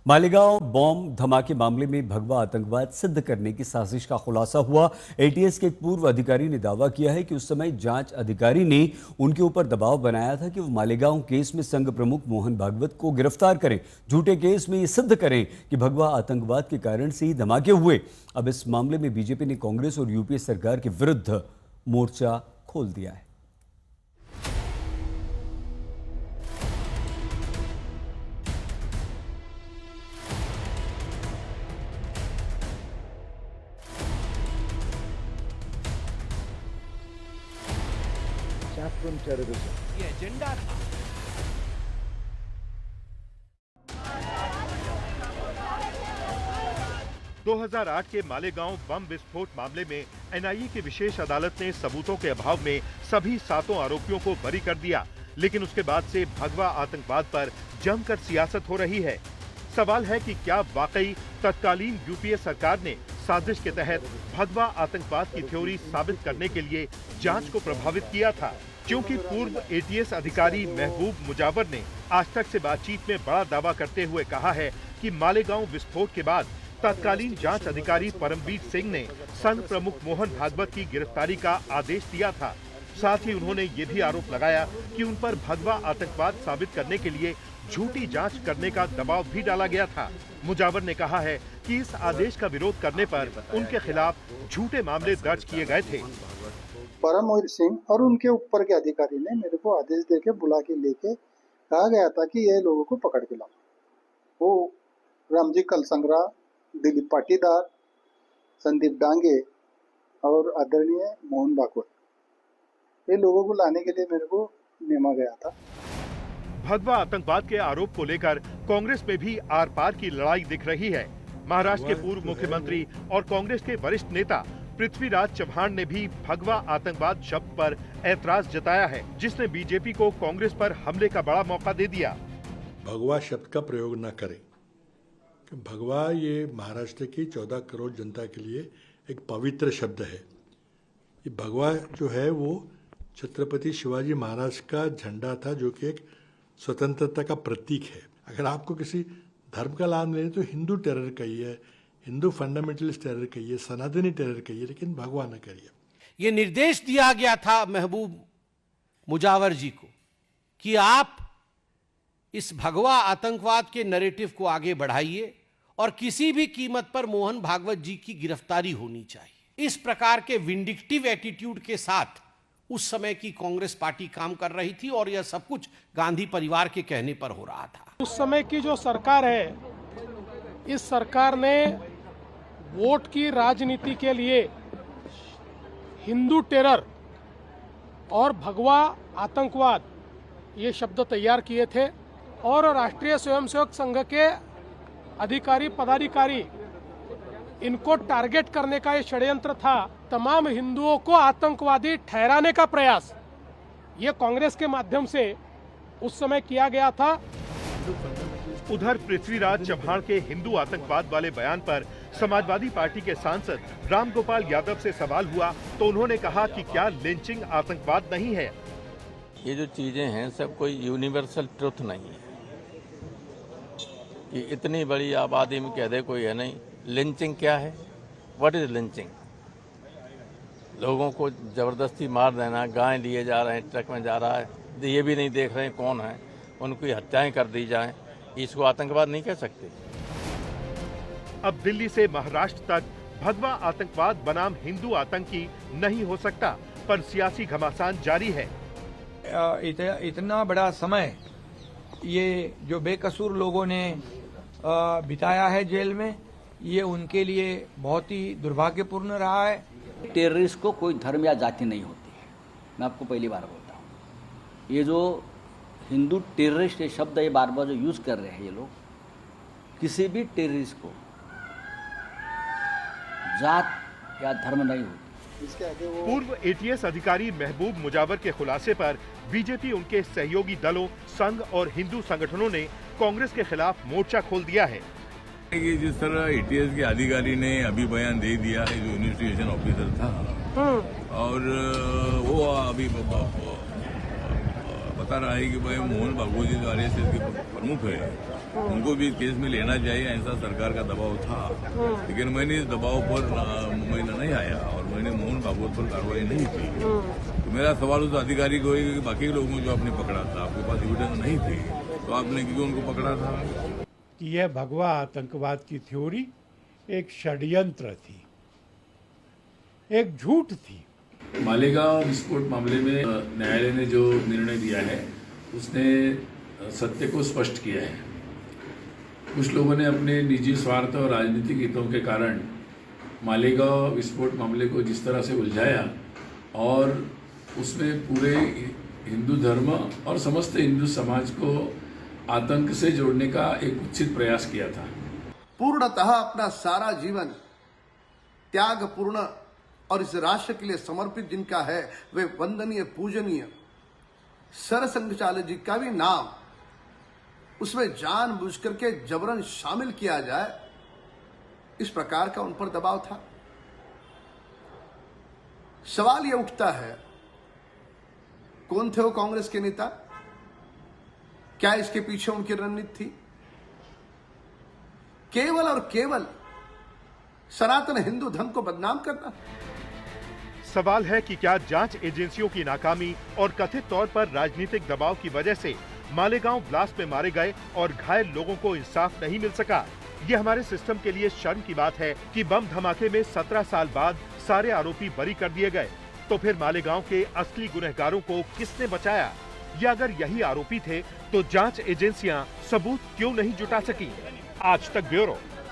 Malegaon bomb धमाके मामले में भगवा आतंकवाद सिद्ध करने की साजिश का खुलासा हुआ। एटीएस के एक पूर्व अधिकारी ने दावा किया है कि उस समय जांच अधिकारी ने उनके ऊपर दबाव बनाया था कि वो मालेगांव केस में संघ प्रमुख मोहन भागवत को गिरफ्तार करें, झूठे केस में ये सिद्ध करें कि भगवा आतंकवाद के कारण से ही धमाके हुए। अब इस मामले में बीजेपी ने कांग्रेस और यूपीए सरकार के विरुद्ध मोर्चा खोल दिया है। From terrorism. ये एजेंडा था। दो 2008 के मालेगांव बम विस्फोट मामले में एनआईए की विशेष अदालत ने सबूतों के अभाव में सभी 7 आरोपियों को बरी कर दिया, लेकिन उसके बाद से भगवा आतंकवाद पर जमकर सियासत हो रही है। सवाल है कि क्या वाकई तत्कालीन यूपीए सरकार ने साजिश के तहत भगवा आतंकवाद की थ्योरी साबित करने के लिए जांच को प्रभावित किया था, क्योंकि पूर्व एटीएस अधिकारी महबूब मुजावर ने आज तक से बातचीत में बड़ा दावा करते हुए कहा है कि मालेगांव विस्फोट के बाद तत्कालीन जांच अधिकारी परमवीर सिंह ने संघ प्रमुख मोहन भागवत की गिरफ्तारी का आदेश दिया था। साथ ही उन्होंने ये भी आरोप लगाया कि उन पर भगवा आतंकवाद साबित करने के लिए झूठी जांच करने का दबाव भी डाला गया था। मुजावर ने कहा है कि इस आदेश का विरोध करने पर उनके खिलाफ झूठे मामले दर्ज किए गए थे। परमवीर सिंह और उनके ऊपर के अधिकारी ने मेरे को आदेश देके बुला के लेके कहा गया था कि ये लोगों को पकड़ के लाओ। वो रामजी कलसंगरा, दिलीप पाटीदार, संदीप डांगे और आदरणीय मोहन भागवत, ये लोगों को लाने के लिए मेरे को नेमा गया था। भगवा आतंकवाद के आरोप को लेकर कांग्रेस में भी आर पार की लड़ाई दिख रही है। महाराष्ट्र के पूर्व मुख्यमंत्री और कांग्रेस के वरिष्ठ नेता पृथ्वीराज चव्हाण ने भी भगवा आतंकवाद शब्द पर ऐतराज जताया है, जिसने बीजेपी को कांग्रेस पर हमले का बड़ा मौका दे दिया। भगवा शब्द का प्रयोग न करें, कि भगवा ये महाराष्ट्र की 14 करोड़ जनता के लिए एक पवित्र शब्द है। ये भगवा जो है वो छत्रपति शिवाजी महाराज का झंडा था, जो कि एक स्वतंत्रता का प्रतीक है। अगर आपको किसी धर्म का नाम लें तो हिंदू टेरर कहिए, हिंदू फंडामेंटलिस्ट टेरर कहिए, सनातनी टेरर कहिए, लेकिन भगवा न करिए। ये निर्देश दिया गया था महबूब मुजावर जी को कि आप इस भगवा आतंकवाद के नैरेटिव को आगे बढ़ाइए और किसी भी कीमत पर मोहन भागवत जी की गिरफ्तारी होनी चाहिए। इस प्रकार के विंडिक्टिव एटीट्यूड के साथ उस समय की कांग्रेस पार्टी काम कर रही थी और यह सब कुछ गांधी परिवार के कहने पर हो रहा था। उस समय की जो सरकार है, इस सरकार ने वोट की राजनीति के लिए हिंदू टेरर और भगवा आतंकवाद ये शब्द तैयार किए थे और राष्ट्रीय स्वयंसेवक संघ के अधिकारी पदाधिकारी इनको टारगेट करने का ये षड्यंत्र था। तमाम हिंदुओं को आतंकवादी ठहराने का प्रयास ये कांग्रेस के माध्यम से उस समय किया गया था। उधर पृथ्वीराज चव्हाण के हिंदू आतंकवाद वाले बयान पर समाजवादी पार्टी के सांसद रामगोपाल यादव से सवाल हुआ तो उन्होंने कहा कि क्या लिंचिंग आतंकवाद नहीं है। ये जो चीजें हैं सब कोई यूनिवर्सल ट्रुथ नहीं है कि इतनी बड़ी आबादी में कह दे कोई है नहीं। लिंचिंग क्या है? What is lynching? लोगों को जबरदस्ती मार देना, गाय लिए जा रहे हैं, ट्रक में जा रहा है, ये भी नहीं देख रहे हैं कौन है, उनकी हत्याएं कर दी जाएं, इसको आतंकवाद नहीं कह सकते। अब दिल्ली से महाराष्ट्र तक भगवा आतंकवाद बनाम हिंदू आतंकी नहीं हो सकता, पर सियासी घमासान जारी है। इतना बड़ा समय ये जो बेकसूर लोगों ने बिताया है जेल में, ये उनके लिए बहुत ही दुर्भाग्यपूर्ण रहा है। टेररिस्ट को कोई धर्म या जाति नहीं होती है, मैं आपको पहली बार बोलता हूँ। ये जो हिंदू टेररिस्ट ये शब्द ये बार बार जो यूज कर रहे हैं ये लोग, किसी भी टेररिस्ट को जात या धर्म नहीं होती। पूर्व एटीएस अधिकारी महबूब मुजावर के खुलासे पर बीजेपी, उनके सहयोगी दलों, संघ और हिंदू संगठनों ने कांग्रेस के खिलाफ मोर्चा खोल दिया है। कि जिस तरह एटीएस के अधिकारी ने अभी बयान दे दिया है, जो इन्वेस्टिगेशन ऑफिसर था, और वो अभी बता रहा है कि भाई मोहन भागवत जी जो आरएसएस के प्रमुख है, उनको भी केस में लेना चाहिए, ऐसा सरकार का दबाव था। लेकिन मैंने इस दबाव पर मैंने नहीं आया और मैंने मोहन भागवत पर कार्रवाई नहीं की। तो मेरा सवाल उस अधिकारी को है कि बाकी लोगों जो आपने पकड़ा था, आपके पास एविडेंस नहीं थी, तो आपने क्यों उनको पकड़ा था? कि यह भगवा आतंकवाद की थ्योरी एक षड्यंत्र थी, एक झूठ थी। मालेगांव विस्फोट मामले में न्यायालय ने जो निर्णय दिया है उसने सत्य को स्पष्ट किया है। कुछ लोगों ने अपने निजी स्वार्थ और राजनीतिक हितों के कारण मालेगांव विस्फोट मामले को जिस तरह से उलझाया और उसमें पूरे हिंदू धर्म और समस्त हिंदू समाज को आतंक से जोड़ने का एक कुत्सित प्रयास किया था। पूर्णतः अपना सारा जीवन त्यागपूर्ण और इस राष्ट्र के लिए समर्पित जिनका है, वे वंदनीय पूजनीय सरसंघचालय जी का भी नाम उसमें जानबूझ करके जबरन शामिल किया जाए, इस प्रकार का उन पर दबाव था। सवाल यह उठता है, कौन थे वो कांग्रेस के नेता? क्या इसके पीछे उनकी रणनीति थी? केवल और केवल सनातन हिंदू धर्म को बदनाम करना। सवाल है कि क्या जांच एजेंसियों की नाकामी और कथित तौर पर राजनीतिक दबाव की वजह से मालेगांव ब्लास्ट में मारे गए और घायल लोगों को इंसाफ नहीं मिल सका? ये हमारे सिस्टम के लिए शर्म की बात है कि बम धमाके में 17 साल बाद सारे आरोपी बरी कर दिए गए। तो फिर मालेगांव के असली गुनहगारों को किसने बचाया? या अगर यही आरोपी थे तो जांच एजेंसियां सबूत क्यों नहीं जुटा सकी? आज तक ब्यूरो।